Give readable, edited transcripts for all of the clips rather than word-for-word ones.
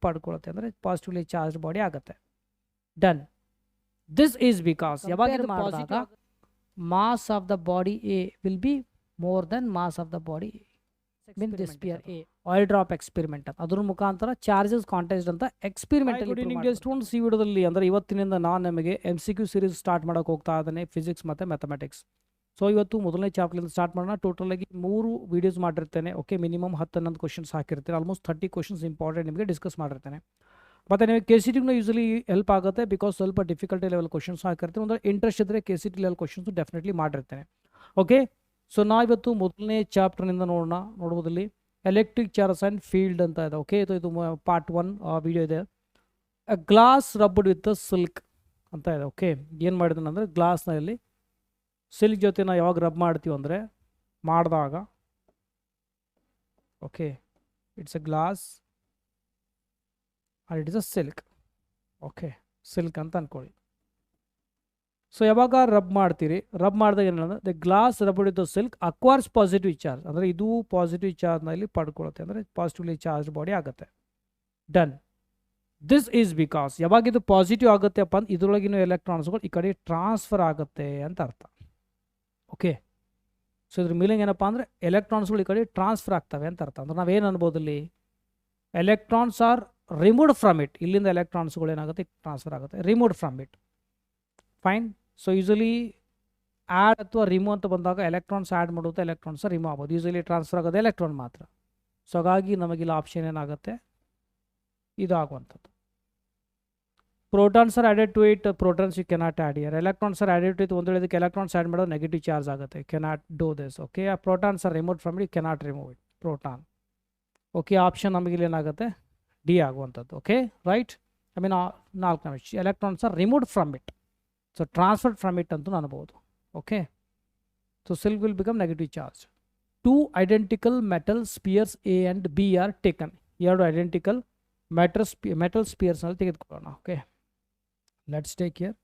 ಪಡ್ಕೊಳ್ಳುತ್ತೆ, ಅಂದರೆ positively charge body ಆಗುತ್ತೆ. Done. This is because ಯಾವಾಗ ಮಾಡಿದಾಗ mass of the body A will be more than mass of the body mean this sphere A. Oil drop experiment ಅಂತ ಅದ್ರ ಮುಖಾಂತರ charges contest ಅಂತ experiment. Students, ಈ ವಿಡಿಯೋದಲ್ಲಿ ಅಂದರೆ ಇವತ್ತಿನಿಂದ ನಾನು ನಿಮಗೆ MCQ ಸೀರೀಸ್ ಸ್ಟಾರ್ಟ್ ಮಾಡೋಕೆ ಹೋಗ್ತಾ ಇದ್ದೇನೆ, ಫಿಸಿಕ್ಸ್ ಮತ್ತು ಮ್ಯಾಥಮೆಟಿಕ್ಸ್. ಸೊ ಇವತ್ತು ಮೊದಲನೇ ಚಾಪ್ಟರ್ಲಿಂದ ಸ್ಟಾರ್ಟ್ ಮಾಡೋಣ. ಟೋಟಲಾಗಿ 3 ವೀಡಿಯೋಸ್ ಮಾಡಿರ್ತೇನೆ. ಓಕೆ, ಮಿನಿಮಮ್ 10-11 ಕ್ವಶನ್ಸ್ ಹಾಕಿರ್ತೇನೆ. ಆಲ್ಮೋಸ್ಟ್ 30 ಕ್ವಶನ್ಸ್ ಇಂಪಾರ್ಟೆಂಟ್ ನಿಮಗೆ ಡಿಸ್ಕಸ್ ಮಾಡಿರ್ತೇನೆ. ಮತ್ತು ನಿಮಗೆ KCTಗೂ ಯೂಸಲಿ ಹೆಲ್ಪ್ ಆಗುತ್ತೆ, ಬಿಕಾಸ್ ಸ್ವಲ್ಪ ಡಿಫಿಕಲ್ಟಿ ಲೆವೆಲ್ ಕ್ವಶನ್ಸ್ ಹಾಕಿರ್ತೀನಿ. ಅಂದರೆ ಇಂಟ್ರೆಸ್ಟ್ ಇದ್ದರೆ KCT ಲೆವೆಲ್ ಕ್ವಶನ್ಸ್ ಡೆಫಿನೆಟ್ಲಿ ಮಾಡಿರ್ತೇನೆ. ಓಕೆ, ಸೊ ನಾವಿವತ್ತು ಮೊದಲನೇ ಚಾಪ್ಟರ್ನಿಂದ ನೋಡ್ಬೋದಲ್ಲಿ ಎಲೆಕ್ಟ್ರಿಕ್ ಚಾರ್ಜಸ್ ಆ್ಯಂಡ್ ಫೀಲ್ಡ್ ಅಂತ ಇದೆ. ಓಕೆ, ಇದು ಪಾರ್ಟ್ 1 ವಿಡಿಯೋ ಇದೆ. ಗ್ಲಾಸ್ ರಬ್ಡ್ ವಿತ್ ಸಿಲ್ಕ್ ಅಂತ ಇದೆ. ಓಕೆ, ಏನು ಮಾಡಿದ್ದೀನಿ ಅಂದರೆ ಗ್ಲಾಸ್ನಲ್ಲಿ ಸಿಲ್ಕ್ ಜೊತೆ ನಾವು ಯಾವಾಗ ರಬ್ ಮಾಡ್ತೀವಿ ಅಂದರೆ ಮಾಡಿದಾಗ, okay, it's A glass and it is a silk. Okay, silk ಅಂತ ಅಂದ್ಕೊಳ್ಳಿ. ಸೊ ಯಾವಾಗ ರಬ್ ಮಾಡ್ತೀರಿ, ರಬ್ ಮಾಡಿದಾಗ ಏನಂದರೆ the glass rubbed with the silk acquires positive charge, ಅಂದರೆ ಇದು ಪಾಸಿಟಿವ್ ಚಾರ್ಜ್ನಲ್ಲಿ ಪಡ್ಕೊಳ್ಳುತ್ತೆ, ಅಂದರೆ ಪಾಸಿಟಿವ್ಲಿ ಚಾರ್ಜ್ ಬಾಡಿ ಆಗುತ್ತೆ. ಡನ್. ದಿಸ್ ಈಸ್ ಬಿಕಾಸ್ ಯಾವಾಗ ಇದು ಪಾಸಿಟಿವ್ ಆಗುತ್ತೆಪ್ಪ ಅಂತ ಇದರೊಳಗಿನ ಎಲೆಕ್ಟ್ರಾನ್ಸ್ಗಳು ಈ ಕಡೆ ಟ್ರಾನ್ಸ್ಫರ್ ಆಗುತ್ತೆ ಅಂತ ಅರ್ಥ. ಓಕೆ, ಸೊ ಇದ್ರ ಮೀನಿಂಗ್ ಏನಪ್ಪ ಅಂದರೆ ಎಲೆಕ್ಟ್ರಾನ್ಸ್ಗಳು ಈ ಕಡೆ ಟ್ರಾನ್ಸ್ಫರ್ ಆಗ್ತವೆ ಅಂತ ಅರ್ಥ. ಅಂದ್ರೆ ನಾವೇನು ಅನ್ಬೋದು ಇಲ್ಲಿ, electrons are removed from it. ಇಲ್ಲಿಂದ ಎಲೆಕ್ಟ್ರಾನ್ಸ್ಗಳು ಏನಾಗುತ್ತೆ, ಟ್ರಾನ್ಸ್ಫರ್ ಆಗುತ್ತೆ, removed from it. Fine. So usually add ಅಥವಾ ರಿಮೂವ್ ಅಂತ ಬಂದಾಗ ಎಲೆಕ್ಟ್ರಾನ್ಸ್ ಆ್ಯಡ್ ಮಾಡೋದು, ಎಲೆಕ್ಟ್ರಾನ್ಸ್ ರಿಮೂವ್ ಆಗೋದು. ಯೂಸಲಿ ಟ್ರಾನ್ಸ್ಫರ್ ಆಗೋದು ಎಲೆಕ್ಟ್ರಾನ್ ಮಾತ್ರ. ಸೊ ಹಾಗಾಗಿ ನಮಗಿಲ್ಲ ಆಪ್ಷನ್ ಏನಾಗುತ್ತೆ, ಇದು ಆಗುವಂಥದ್ದು. Protons are added to it, protons you cannot add here. Electrons are added to it, ಒಂದು ಇದಕ್ಕೆ ಎಲೆಕ್ಟ್ರಾನ್ಸ್ ಆ್ಯಡ್ ಮಾಡೋದು ನೆಗೆಟಿವ್ ಚಾರ್ಜ್ ಆಗುತ್ತೆ, ಕೆನಾಟ್ ಡೂ ದಿಸ್. ಓಕೆ, ಆ protons are remove from it, cannot remove it, proton. Okay, option ನಮಗಿಲ್ಲಿ ಏನಾಗುತ್ತೆ, D ಆಗುವಂಥದ್ದು. Okay, right. I mean 4ನೇ ವಿಷಯ, electrons are removed from it, so transferred from it ಅಂತೂ ಅನ್ಬೋದು. Okay, so silk will become negative charge. 2 identical metal spheres A and B are taken. 2 identical metal ಸ್ಪಿಯರ್ಸ್ನಲ್ಲಿ ತೆಗೆದುಕೊಳ್ಳೋಣ. Okay, let's take here,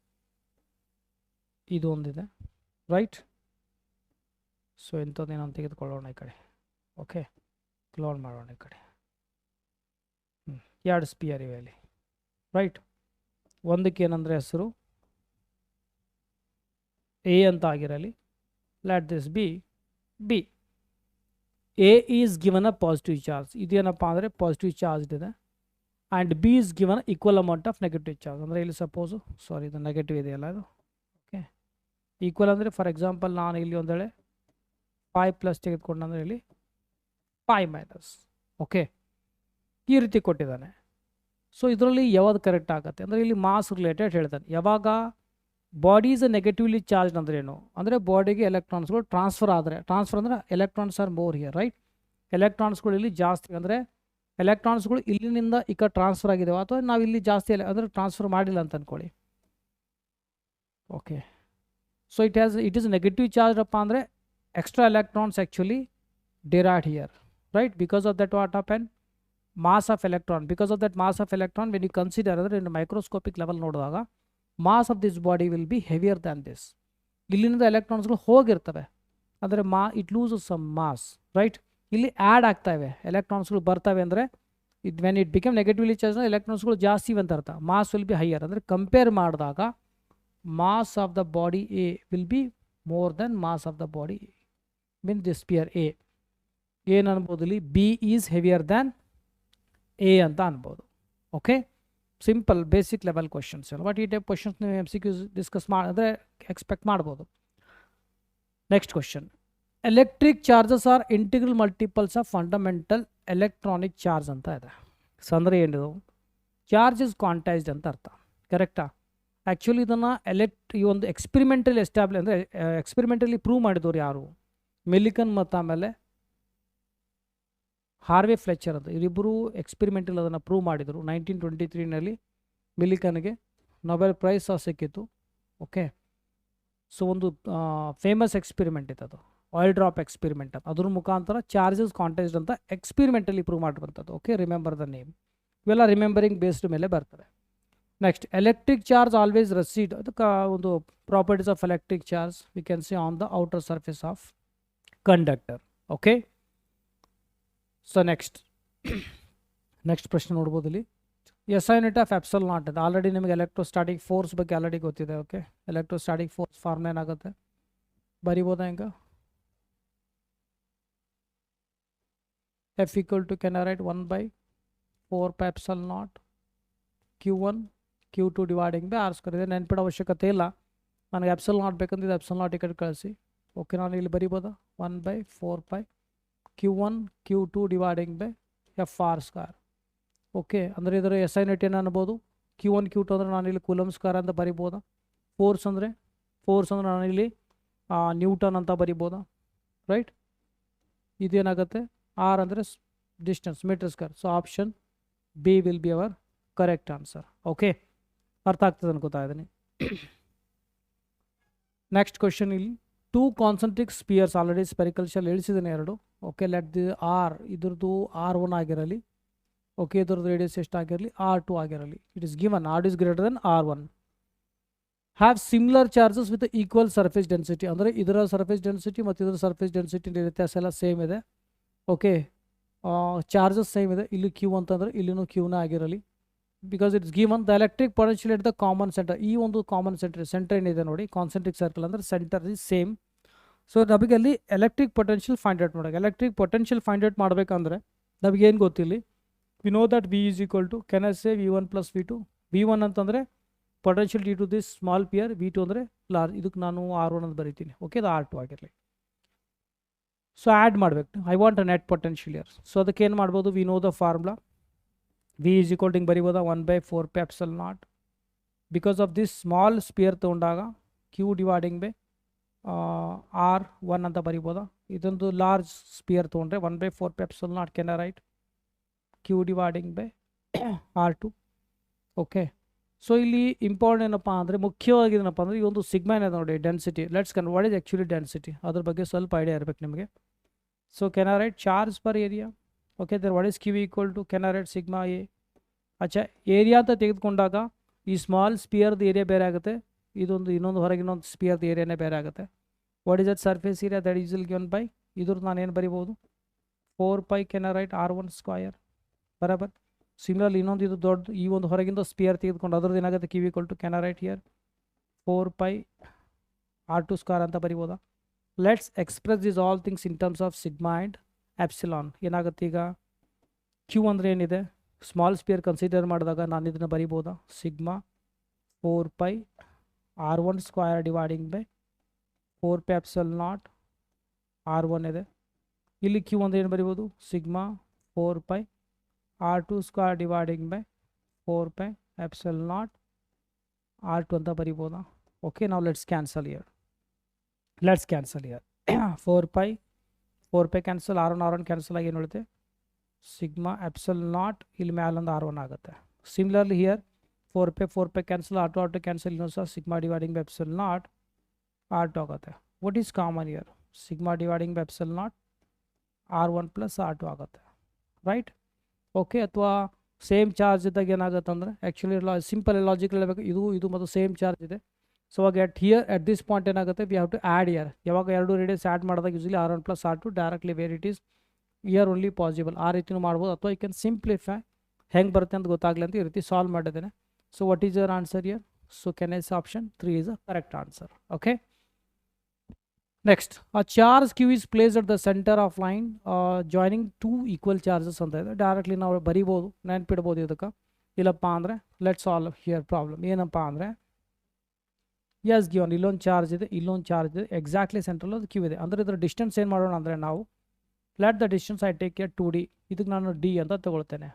ಇದು ಒಂದಿದೆ, right. So ಇಂಥದ್ದೇನೋ ತೆಗೆದುಕೊಳ್ಳೋಣ ಈ ಕಡೆ. Okay, clown ಮಾಡೋಣ ಈ ಕಡೆ. 2 ಸ್ಪಿಯರ್ ಇವೆ ಅಲ್ಲಿ, ರೈಟ್. ಒಂದಕ್ಕೆ ಏನಂದರೆ ಹೆಸರು ಎ ಅಂತ ಆಗಿರಲಿ, let this B B. A is given a positive charge, ಇದೇನಪ್ಪ ಅಂದರೆ ಪಾಸಿಟಿವ್ ಚಾರ್ಜ್ ಇದೆ. And B is given equal amount of negative charge. ಅಂದರೆ ಇಲ್ಲಿ ಸಪೋಸು, ಸಾರಿ ಇದು ನೆಗೆಟಿವ್ ಇದೆಯಲ್ಲ ಇದು. ಓಕೆ, ಈಕ್ವಲ್ ಅಂದರೆ ಫಾರ್ ಎಕ್ಸಾಂಪಲ್ ನಾನು ಇಲ್ಲಿ ಒಂದೇಳೆ 5+ ತೆಗೆದುಕೊಂಡಂದರೆ ಇಲ್ಲಿ 5-. ಓಕೆ, ಈ ರೀತಿ ಕೊಟ್ಟಿದ್ದಾನೆ. ಸೊ ಇದರಲ್ಲಿ ಯಾವುದು ಕರೆಕ್ಟ್ ಆಗುತ್ತೆ ಅಂದರೆ ಇಲ್ಲಿ ಮಾಸ್ ರಿಲೇಟೆಡ್ ಹೇಳ್ತಾನೆ. ಯಾವಾಗ ಬಾಡಿ ಈಸ್ ನೆಗೆಟಿವ್ಲಿ ಚಾರ್ಜ್ ಅಂದರೆ ಏನು ಅಂದರೆ ಬಾಡಿಗೆ ಎಲೆಕ್ಟ್ರಾನ್ಸ್ಗಳು ಟ್ರಾನ್ಸ್ಫರ್ ಆದರೆ, ಟ್ರಾನ್ಸ್ಫರ್ ಅಂದರೆ electrons are more here, right. ಎಲೆಕ್ಟ್ರಾನ್ಸ್ಗಳು ಇಲ್ಲಿ ಜಾಸ್ತಿ, ಅಂದರೆ ಎಲೆಕ್ಟ್ರಾನ್ಸ್ಗಳು ಇಲ್ಲಿನಿಂದ ಈ ಕಡೆ ಟ್ರಾನ್ಸ್ಫರ್ ಆಗಿದ್ದಾವೆ, ಅಥವಾ ನಾವು ಇಲ್ಲಿ ಜಾಸ್ತಿ ಅಂದರೆ ಟ್ರಾನ್ಸ್ಫರ್ ಮಾಡಿಲ್ಲ ಅಂತ ಅಂದ್ಕೊಳ್ಳಿ. Okay, so it is negative charge ಅಪ್ಪ ಅಂದರೆ extra electrons actually derived here, right. Because of that what happen, mass of electron. Because of that mass of electron when you consider ಅಂದರೆ ಇನ್ನು ಮೈಕ್ರೋಸ್ಕೋಪಿಕ್ ಲೆವೆಲ್ ನೋಡಿದಾಗ mass of this body will be heavier than this. ಇಲ್ಲಿಂದ ಎಲೆಕ್ಟ್ರಾನ್ಸ್ಗಳು ಹೋಗಿರ್ತವೆ, ಅಂದರೆ it loses some mass, right. ಇಲ್ಲಿ add ಆಗ್ತಾ ಇವೆ, ಎಲೆಕ್ಟ್ರಾನ್ಸ್ಗಳು ಬರ್ತವೆ ಅಂದರೆ it when it become negatively charge ಎಲೆಕ್ಟ್ರಾನ್ಸ್ಗಳು ಜಾಸ್ತಿ ಅಂತ ಅರ್ಥ. ಮಾಸ್ ವಿಲ್ ಬಿ ಹೈಯರ್, ಅಂದರೆ ಕಂಪೇರ್ ಮಾಡಿದಾಗ mass of the body A will be more than mass of the body mean this sphere A. ಏನು ಅನ್ಬೋದು ಇಲ್ಲಿ, B is heavier than A ಅಂತ ಅನ್ಬೋದು. Okay, simple basic level questions. But ಈ type questions ನೀವು MCQ discuss ಅಂದರೆ expect ಮಾಡ್ಬೋದು. Next question, electric charges are integral multiples of fundamental electronic charge ಅಂತ ಇದೆ. ಸೊ ಅಂದರೆ ಏನಿದು, ಚಾರ್ಜ್ ಇಸ್ ಕ್ವಾಂಟೈಸ್ಡ್ ಅಂತ ಅರ್ಥ, ಕರೆಕ್ಟಾ. ಆ್ಯಕ್ಚುಲಿ ಇದನ್ನು ಈ ಒಂದು ಎಕ್ಸ್ಪೆರಿಮೆಂಟಲಿ ಅಂದರೆ ಎಕ್ಸ್ಪೆರಿಮೆಂಟಲಿ ಪ್ರೂವ್ ಮಾಡಿದವರು ಯಾರು, ಮಿಲಿಕನ್ ಮತ್ತು ಆಮೇಲೆ ಹಾರ್ವೆ ಫ್ಲೆಚರ್ ಅಂತ ಇವರಿಬ್ಬರು ಎಕ್ಸ್ಪೆರಿಮೆಂಟಲ್ಲಿ ಅದನ್ನು ಪ್ರೂವ್ ಮಾಡಿದರು. 1923ನಲ್ಲಿ ಮಿಲಿಕನ್ಗೆ ನೊಬೆಲ್ ಪ್ರೈಸ್ ಸಿಕ್ಕಿತ್ತು. ಓಕೆ, ಸೊ ಒಂದು ಫೇಮಸ್ ಎಕ್ಸ್ಪೆರಿಮೆಂಟ್ ಇತ್ತು ಅದು, ಆಯಿಲ್ ಡ್ರಾಪ್ ಎಕ್ಸ್ಪೆರಿಮೆಂಟ್ ಅಂತ. ಅದ್ರ ಮುಖಾಂತರ ಚಾರ್ಜಸ್ ಕಾಂಟೆಸ್ಟ್ ಅಂತ ಎಕ್ಸ್ಪೆರಿಮೆಂಟಲ್ಲಿ ಪ್ರೂವ್ ಮಾಡಿರುವಂಥದ್ದು. Okay, remember the name. ಇವೆಲ್ಲ ರಿಮೆಂಬರಿಂಗ್ ಬೇಸ್ಡ್ ಮೇಲೆ ಬರ್ತವೆ. Next, electric charge always reside. ಅದಕ್ಕೆ ಒಂದು properties of electric charge we can see on the outer surface of conductor. Okay, so next ಪ್ರಶ್ನೆ ನೋಡ್ಬೋದು ಇಲ್ಲಿ, S I unit of epsilon naught ಇದೆ. Already ನಿಮಗೆ ಎಲೆಕ್ಟ್ರೋಸ್ಟಾಟಿಕ್ ಫೋರ್ಸ್ ಬಗ್ಗೆ ಆಲ್ರೆಡಿ ಗೊತ್ತಿದೆ. Okay, electrostatic force form ಏನಾಗುತ್ತೆ ಬರಿಬೋದಾ ಹಿಂಗೆ? F equal to can write 1/4 pi epsilon naught Q1 Q2 dividing by R square. ಇದೆ ನೆನ್ಪಿಡೋ ಅವಶ್ಯಕತೆ ಇಲ್ಲ. ನನಗೆ ಎಪ್ಸಲ್ ನಾಟ್ ಬೇಕಂದ್ರೆ ಎಪ್ಸಲ್ ನಾಟ್ ಈ ಕಡೆ ಕಳಿಸಿ. ಓಕೆ, ನಾನು ಇಲ್ಲಿ ಬರಿಬೋದಾ 1/4 pi Q1 Q2 dividing by F R square. Okay, ಅಂದರೆ ಇದರ ಎಸ್ ಐ ಯೂನಿಟ್ ಏನು ಅನ್ಬೋದು? Q1 Q2 ಅಂದರೆ ನಾನು ಇಲ್ಲಿ ಕೂಲಮ್ ಸ್ಕ್ವೇರ್ ಅಂತ ಬರಿಬೋದಾ? ಫೋರ್ಸ್ ಅಂದರೆ ನಾನು ಇಲ್ಲಿ ನ್ಯೂಟನ್ ಅಂತ ಬರಿಬೋದಾ? ರೈಟ್, ಇದೇನಾಗುತ್ತೆ ಆರ್ ಅಂದರೆ distance metre square. So option B will be our correct answer. Okay, ಅರ್ಥ ಆಗ್ತದೆ ಅನ್ಕೋತಾ ಇದ್ದೀನಿ. ನೆಕ್ಸ್ಟ್ ಕ್ವಶನ್, ಇಲ್ಲಿ 2 concentric spheres, already spherical shell ಇಳಿಸಿದ್ದೇನೆ 2. ಓಕೆ, ಲೆಟ್ ದಿ ಆರ್ ಇದ್ರದ್ದು R1 ಆಗಿರಲಿ. ಓಕೆ, ಇದ್ರದ್ದು ರೇಡಿಯಸ್ ಎಷ್ಟಾಗಿರಲಿ R2 ಆಗಿರಲಿ. It is given R is greater than R1. Have similar charges with equal surface density. ಅಂದರೆ ಇದರ ಸರ್ಫೇಸ್ ಡೆನ್ಸಿಟಿ ಮತ್ತು ಇದರ ಸರ್ಫೇಸ್ ಡೆನ್ಸಿಟಿ ವ್ಯತ್ಯಾಸ ಎಲ್ಲ ಸೇಮ್ ಇದೆ. ಓಕೆ, ಚಾರ್ಜಸ್ ಸೇಮ್ ಇದೆ. ಇಲ್ಲಿ ಕ್ಯೂ ಅಂತಂದರೆ ಇಲ್ಲಿನೂ ಕ್ಯೂನ ಆಗಿರಲಿ. Because it's given the electric potential at the common centre. ಈ ಒಂದು ಕಾಮನ್ ಸೆಂಟರ್ ಏನಿದೆ ನೋಡಿ, ಕಾನ್ಸೆಂಟ್ರಿಕ್ ಸರ್ಕಲ್ ಅಂದರೆ ಸೆಂಟರ್ ಇಸ್ ಸೇಮ್. ಸೊ ನಮಗೆ ಅಲ್ಲಿ ಎಲೆಕ್ಟ್ರಿಕ್ ಪೊಟೆನ್ಷಿಯಲ್ ಫೈಂಡ್ ಔಟ್ ಮಾಡೋಕೆ, ಎಲೆಕ್ಟ್ರಿಕ್ ಪೊಟೆನ್ಷಿಯಲ್ ಫೈಂಡ್ ಔಟ್ ಮಾಡಬೇಕಂದ್ರೆ ನಮಗೇನು ಗೊತ್ತಿಲ್ಲಿ, we know that V is equal to, can I say V1 plus V2? V1 ಅಂತಂದರೆ potential due to this small sphere, V2 ಅಂದರೆ large. ಇದಕ್ಕೆ ನಾನು R1 ಅಂತ ಬರೀತೀನಿ. ಓಕೆ, ಅದು R2 ಆಗಿರಲಿ. ಸೊ ಆ್ಯಡ್ ಮಾಡಬೇಕು. I want a net potential here. So ಅದಕ್ಕೆ ಏನು ಮಾಡ್ಬೋದು? We know the formula. V is equal to ಹಿಂಗೆ ಬರಿಬೋದಾ 1/4 pi epsilon naught. Because of this small sphere ತೊಗೊಂಡಾಗ Q ಡಿವೈಡಿಂಗ್ ಬೈ R1 ಅಂತ ಬರಿಬೋದಾ? ಇದೊಂದು ಲಾರ್ಜ್ ಸ್ಪಿಯರ್ ತೊಗೊಂಡ್ರೆ 1/4 pi epsilon naught Ken right Q dividing by R2. Okay, so ಇಲ್ಲಿ important ಏನಪ್ಪ ಅಂದರೆ, ಮುಖ್ಯವಾಗಿ ಏನಪ್ಪ ಅಂದರೆ ಈ ಒಂದು ಸಿಗ್ಮಾ ಏನಿದೆ ನೋಡಿ density. Let's con what is actually density, ಅದ್ರ ಬಗ್ಗೆ ಸ್ವಲ್ಪ ಐಡಿಯಾ ಇರಬೇಕು ನಿಮಗೆ. So can write charge per area. Okay, there what is Q equal to can write sigma A. ಅಚ್ಚಾ, ಏರಿಯಾ ಅಂತ ತೆಗೆದುಕೊಂಡಾಗ ಈ ಸ್ಮಾಲ್ ಸ್ಪಿಯರ್ದು ಏರಿಯಾ ಬೇರೆ ಆಗುತ್ತೆ, ಇನ್ನೊಂದು ಹೊರಗೆ ಇನ್ನೊಂದು ಸ್ಪಿಯರ್ದು ಏರಿಯಾನೇ ಬೇರೆ ಆಗುತ್ತೆ. What is that surface area that is will given by, ಇದ್ರದ್ದು ನಾನು ಏನು ಬರಿಬೋದು 4 pi can write R1 square. ಬರಾಬರ್. ಸಿಮಿಲರ್ಲಿ ಇನ್ನೊಂದು ಇದು ದೊಡ್ಡ ಈ ಒಂದು ಹೊರಗಿಂದ ಸ್ಪಿಯರ್ ತೆಗೆದುಕೊಂಡು ಅದ್ರದ್ದು ಏನಾಗುತ್ತೆ Q equal to can write here 4 pi R2 square ಅಂತ ಬರಿಬೋದಾ? Let's express this all things in terms of sigma and epsilon. ಏನಾಗುತ್ತೆ ಈಗ Q ಅಂದರೆ ಏನಿದೆ, ಸ್ಮಾಲ್ ಸ್ಪಿಯರ್ ಕನ್ಸಿಡರ್ ಮಾಡಿದಾಗ ನಾನು ಇದನ್ನು ಬರಿಬೋದಾ? Sigma 4 pi R1 square dividing by 4 pi epsilon naught R1 ಇದೆ. ಇಲ್ಲಿ Q ಅಂದರೆ ಏನು ಬರಿಬೋದು? Sigma 4 pi R2 square dividing by 4 pi epsilon naught R2 ಅಂತ ಬರಿಬೋದಾ? ಓಕೆ, ನಾವು let's cancel year. 4 pi cancel, R1 cancel ಆಗಿ ಏನು ಉಳಿತೆ? ಸಿಗ್ಮಾ epsilon naught ಇಲ್ಲಿ ಮ್ಯಾಲೊಂದು R1 ಆಗುತ್ತೆ. Similarly here 4 pi cancel, R2 cancel, ಇನ್ನೊಂದು ಸಹ sigma dividing by epsilon naught R2 ಆಗುತ್ತೆ. What is common year? Sigma dividing by epsilon naught R1 plus R2 ಆಗುತ್ತೆ. Right. Okay, ಅಥವಾ same charge ಇದ್ದಾಗ ಏನಾಗುತ್ತೆ ಅಂದರೆ, ಆ್ಯಕ್ಚುಲಿ ಸಿಂಪಲ್ ಲಾಜಿಕಲ್ ಹೇಳಬೇಕು, ಇದು ಮತ್ತು ಸೇಮ್ ಚಾರ್ಜ್ ಇದೆ. ಸೊ ಅವಾಗ ಎಟ್ ದಿಸ್ ಪಾಯಿಂಟ್ ಏನಾಗುತ್ತೆ, we have to add here. ಯಾವಾಗ ಎರಡು ರೇಡಿಯಸ್ ಆ್ಯಡ್ ಮಾಡಿದಾಗ usually R1 plus R2 directly where it is here only possible. ಆ ರೀತಿಯೂ ಮಾಡ್ಬೋದು, ಅಥವಾ ಯು ಕ್ಯಾನ್ ಸಿಂಪ್ಲಿಫೈ, ಹೆಂಗೆ ಬರುತ್ತೆ ಅಂತ ಗೊತ್ತಾಗಲಿ ಅಂತ ಈ ರೀತಿ ಸಾಲ್ವ್ ಮಾಡಿದ್ದೇನೆ. So what is your answer here? So can yes option 3 is a correct answer. Okay, next, a charge Q is placed at the center of line joining 2 equal charges ಅಂತ ಇದೆ. ಡೈರೆಕ್ಟ್ಲಿ ನಾವು ಬರಿಬೋದು, ನೆನ್ಪಿಡ್ಬೋದು ಇದಕ್ಕೆ. ಇಲ್ಲಪ್ಪ ಅಂದರೆ let's solve here problem. ಏನಪ್ಪ ಅಂದರೆ, S given ಇಲ್ಲೊಂದು ಚಾರ್ಜ್ ಇದೆ, ಇಲ್ಲೊಂದು ಚಾರ್ಜ್ ಇದೆ, ಎಕ್ಸಾಕ್ಟ್ಲಿ ಸೆಂಟ್ರಲ್ ಅದು Q ಇದೆ. ಅಂದರೆ ಇದರ ಡಿಸ್ಟೆನ್ಸ್ ಏನು ಮಾಡೋಣ ಅಂದರೆ, ನಾವು let the distance I take care 2D. ಇದಕ್ಕೆ ನಾನು D ಅಂತ ತಗೊಳ್ತೇನೆ.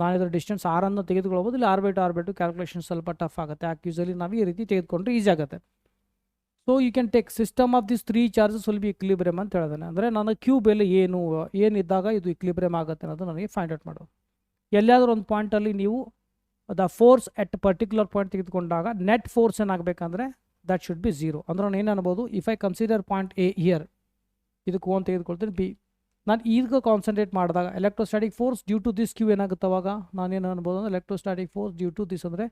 ನಾನು ಇದರ ಡಿಸ್ಟೆನ್ಸ್ R ಅನ್ನು ತೆಗೆದುಕೊಳ್ಬೋದು. ಇಲ್ಲಿ R/2 ಕ್ಯಾಲ್ಕುಲೇಷನ್ ಸ್ವಲ್ಪ ಟಫ್ ಆಗುತ್ತೆ. ಯಾಕೆ ಯೂಸಲಿ ನಾವು ಈ ರೀತಿ ತೆಗೆದುಕೊಂಡ್ರೆ ಈಸಿ ಆಗುತ್ತೆ. So you can take system of this 3 charges will be equilibrium ಅಂತ ಹೇಳಿದಾನೆ. ಅಂದರೆ ನಾನು Q ಬೆಲೆ ಏನಿದ್ದಾಗ ಇದು ಇಕ್ಲಿಬ್ರಿಯಮ್ ಆಗುತ್ತೆ ಅನ್ನೋದು ನನಗೆ ಫೈಂಡ್ ಔಟ್ ಮಾಡೋದು. ಎಲ್ಲಿಯಾದರೂ ಒಂದು ಪಾಯಿಂಟಲ್ಲಿ ನೀವು the force at particular point ತೆಗೆದುಕೊಂಡಾಗ ನೆಟ್ ಫೋರ್ಸ್ ಏನಾಗಬೇಕಂದ್ರೆ ದಟ್ ಶುಡ್ ಬಿ 0. ಅಂದ್ರೆ ನಾನು ಏನು ಅನ್ಬೋದು, if I consider point A here, ಇದಕ್ಕೆ ಒಂದು ತೆಗೆದುಕೊಳ್ತೀನಿ B. ನಾನು ಈಗ ಕಾನ್ಸಂಟ್ರೇಟ್ ಮಾಡಿದಾಗ electrostatic force due to this Q ಏನಾಗುತ್ತೆ, ಅವಾಗ ನಾನೇನು ಅನ್ಬೋದು ಅಂದರೆ electrostatic force due to this ಅಂದರೆ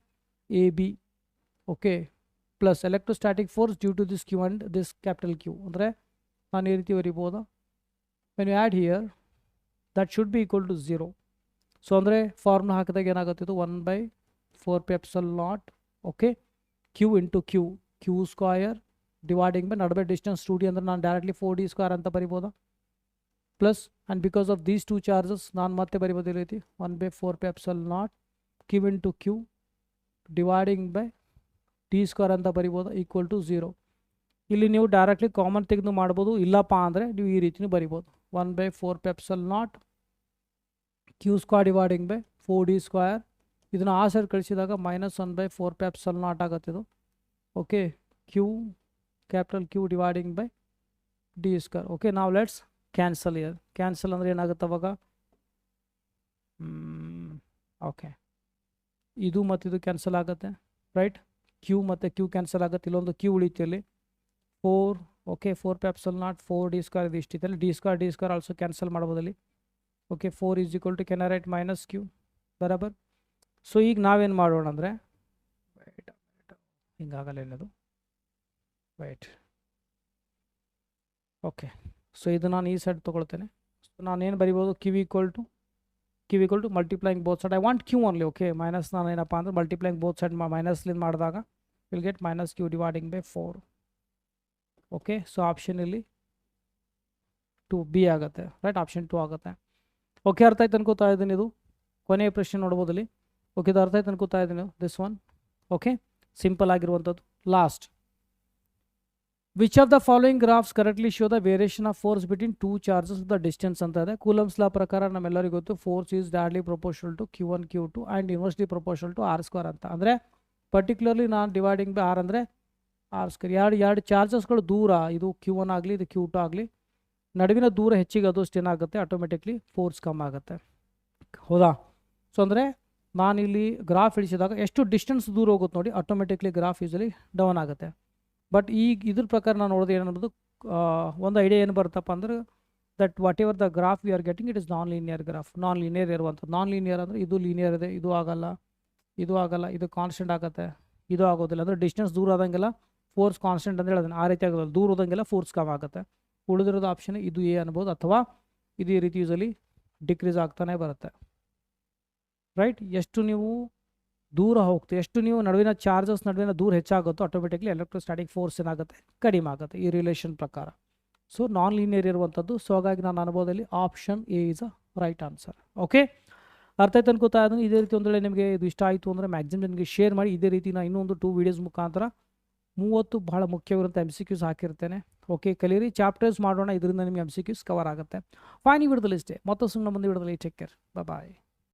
AB. Okay, plus electrostatic force due to this Q and this capital Q. ಅಂದರೆ ನಾನು ಈ ರೀತಿ ಬರಿಬೋದಾ, when you add here that should be equal to 0. So ಅಂದರೆ ಫಾರ್ಮುಲಾ ಹಾಕಿದಾಗ ಏನಾಗುತ್ತಿದ್ದು 1/4πε0 okay Q into Q square dividing by ನಡುವೆ distance 2d ಅಂದರೆ ನಾನು ಡೈರೆಕ್ಟ್ಲಿ 4d² ಅಂತ ಬರಿಬೋದಾ plus and because of these two charges ನಾನು ಮತ್ತೆ ಬರಿಬೋದು ಈ ರೀತಿ 1/4πε0 Q into Q dividing by d² ಅಂತ ಬರಿಬೋದು ಈಕ್ವಲ್ ಟು 0. ಇಲ್ಲಿ ನೀವು ಡೈರೆಕ್ಟ್ಲಿ ಕಾಮನ್ ತೆಗೆದು ಮಾಡ್ಬೋದು, ಇಲ್ಲಪ್ಪ ಅಂದರೆ ನೀವು ಈ ರೀತಿಯೂ ಬರಿಬೋದು 1/4πε0 q² ಡಿವೈಡಿಂಗ್ ಬೈ 4d². ಇದನ್ನು ಆ ಸೈಡ್ ಕಳಿಸಿದಾಗ -1/4πε0 ಆಗುತ್ತೆ ಇದು. Okay capital Q dividing by d². Okay ನಾವು ಲೆಟ್ಸ್ ಕ್ಯಾನ್ಸಲ್ ಇಯರ್. ಕ್ಯಾನ್ಸಲ್ ಅಂದರೆ ಏನಾಗುತ್ತೆ ಅವಾಗ ಓಕೆ ಇದು ಮತ್ತು ಇದು ಕ್ಯಾನ್ಸಲ್ ಆಗುತ್ತೆ ರೈಟ್. ಕ್ಯೂ ಮತ್ತು ಕ್ಯೂ ಕ್ಯಾನ್ಸಲ್ ಆಗುತ್ತೆ, ಇಲ್ಲೊಂದು ಕ್ಯೂ ಉಳಿತು ಇಲ್ಲಿ 4 ಓಕೆ 4πε0 4d² ಇದು ಇಷ್ಟಿದೆ ಅಲ್ಲಿ d² ಆಲ್ಸೋ ಕ್ಯಾನ್ಸಲ್ ಮಾಡ್ಬೋದಲ್ಲಿ. Okay 4 is equal to can write -q ಬರಾಬರ್. ಸೊ ಈಗ ನಾವೇನು ಮಾಡೋಣ ಅಂದರೆ ಹಿಂಗಾಗಲ್ಲ ಏನದು ವೈಟ್ ಓಕೆ. ಸೊ ಇದು ನಾನು ಈ ಸೈಡ್ ತೊಗೊಳ್ತೇನೆ. ಸೊ ನಾನೇನು ಬರಿಬೋದು Q equal to multiplying both side. I want Q only okay minus ನಾನು ಏನಪ್ಪ ಅಂದರೆ ಮಲ್ಟಿಪ್ಲೈಂಗ್ ಬೋತ್ ಸೈಡ್ ಮೈನಸ್ಲಿಂದ ಮಾಡಿದಾಗ will get -q dividing by 4. Okay so option ಇಲ್ಲಿ 2b ಆಗುತ್ತೆ ರೈಟ್, ಆಪ್ಷನ್ 2 ಆಗುತ್ತೆ. ಓಕೆ ಅರ್ಥ ಆಯ್ತು ಅನ್ಕೋತಾ ಇದ್ದೀನಿ. ಇದು ಕೊನೆಯ ಪ್ರಶ್ನೆ ನೋಡ್ಬೋದಲ್ಲಿ. ಓಕೆ ಇದು ಅರ್ಥ ಆಯ್ತು ಅನ್ಕೋತಾ ಇದ್ದೀನಿ ದಿಸ್ ಒನ್. ಓಕೆ ಸಿಂಪಲ್ ಆಗಿರುವಂಥದ್ದು. Last which of the following graphs correctly show the variation of force between two charges the distance ಅಂತ ಇದೆ. ಕೂಲಮ್ಸ್ ಲಾ ಪ್ರಕಾರ ನಮ್ಮೆಲ್ಲರಿಗೂ ಗೊತ್ತು force is directly proportional to q1 q2 and inversely proportional to r² ಅಂತ. ಅಂದರೆ particularly ನಾನು dividing by r ಅಂದರೆ r². ಎರಡು ಚಾರ್ಜಸ್ಗಳು ದೂರ, ಇದು q1 ಆಗಲಿ ಇದು q2 ಆಗಲಿ, ನಡುವಿನ ದೂರ ಹೆಚ್ಚಿಗೆ ಆದಷ್ಟು ಏನಾಗುತ್ತೆ ಆಟೋಮೆಟಿಕ್ಲಿ ಫೋರ್ಸ್ ಕಮ್ಮಿ ಆಗುತ್ತೆ ಹೌದಾ. ಸೊ ಅಂದರೆ ನಾನಿಲ್ಲಿ ಗ್ರಾಫ್ ಇಳಿಸಿದಾಗ ಎಷ್ಟು ಡಿಸ್ಟೆನ್ಸ್ ದೂರ ಹೋಗುತ್ತೆ ನೋಡಿ ಆಟೋಮೆಟಿಕ್ಲಿ ಗ್ರಾಫ್ ಯೂಸಲಿ ಡೌನ್ ಆಗುತ್ತೆ. ಬಟ್ ಈಗ ಇದ್ರ ಪ್ರಕಾರ ನಾನು ನೋಡೋದು ಏನನ್ನೋದು ಒಂದು ಐಡಿಯಾ ಏನು ಬರುತ್ತಪ್ಪ ಅಂದ್ರೆ that whatever the graph we are getting it is non linear graph. Non linear ಇರುವಂಥದ್ದು. ನಾನ್ ಲೀನಿಯರ್ ಅಂದರೆ ಇದು ಲೀನಿಯರ್ ಇದೆ, ಇದು ಆಗಲ್ಲ, ಇದು ಕಾನ್ಸ್ಟೆಂಟ್ ಆಗುತ್ತೆ, ಇದು ಆಗೋದಿಲ್ಲ. ಅಂದರೆ ಡಿಸ್ಟೆನ್ಸ್ ದೂರ ಆದಂಗೆಲ್ಲ ಫೋರ್ಸ್ ಕಾನ್ಸ್ಟೆಂಟ್ ಅಂತ ಹೇಳೋದನ್ನು ಆ ರೀತಿ ಆಗೋದಿಲ್ಲ, ದೂರ ಹೋದಂಗೆಲ್ಲ ಫೋರ್ಸ್ ಕಮ್ಮಿ ಆಗುತ್ತೆ. ಉಳಿದಿರೋದು ಆಪ್ಷನ್ ಇದು ಎ ಅನ್ಬೋದು, ಅಥವಾ ಇದು ಈ ರೀತಿ ಯೂಸಲಿ ಡಿಕ್ರೀಸ್ ಆಗ್ತಾನೆ ಬರುತ್ತೆ ರೈಟ್. ಎಷ್ಟು ನೀವು ದೂರ ಹೋಗ್ತೀವಿ, ಎಷ್ಟು ನೀವು ನಡುವಿನ ಚಾರ್ಜಸ್ ನಡುವಿನ ದೂರ ಹೆಚ್ಚಾಗುತ್ತೋ ಆಟೋಮೆಟಿಕ್ಲಿ ಎಲೆಕ್ಟ್ರೋಸ್ಟಾಟಿಕ್ ಫೋರ್ಸ್ ಏನಾಗುತ್ತೆ ಕಡಿಮೆ ಆಗುತ್ತೆ ಈ ರಿಲೇಷನ್ ಪ್ರಕಾರ. ಸೊ ನಾನ್ ಲೀನಿಯರ್ ಇರುವಂಥದ್ದು. ಸೊ ಹಾಗಾಗಿ ನಾನು ಅನ್ಬೋದಲ್ಲಿ option A is a right answer. Okay ಅರ್ಥ ಆಯ್ತು ಅನ್ಕೋತಾ ಇದ್ದೀನಿ. ಇದೇ ರೀತಿ ಒಂದು ವೇಳೆ ನಿಮಗೆ ಇದು ಇಷ್ಟ ಆಯಿತು ಅಂದರೆ ಮ್ಯಾಕ್ಸಿಮಮ್ ನನಗೆ ಶೇರ್ ಮಾಡಿ. ಇದೇ ರೀತಿ ನಾನು ಇನ್ನೊಂದು 2 ವೀಡಿಯೋಸ್ ಮುಖಾಂತರ 30 ಬಹಳ ಮುಖ್ಯವಿರುವಂಥ MCQs ಹಾಕಿರ್ತೇನೆ. ಓಕೆ ಕಲೀರಿ, ಚಾಪ್ಟರ್ಸ್ ಮಾಡೋಣ, ಇದರಿಂದ ನಿಮಗೆ MCQs ಕವರ್ ಆಗುತ್ತೆ. ಫೈನ್, ಈ ವಿಡಿಯೋದಲ್ಲಿ ಇಷ್ಟೇ. ಮತ್ತೊಂದು ಮುಂದೆ ವಿಡಿಯೋದಲ್ಲಿ ಟೇಕ್ ಕೇರ್, ಬಾಯ್.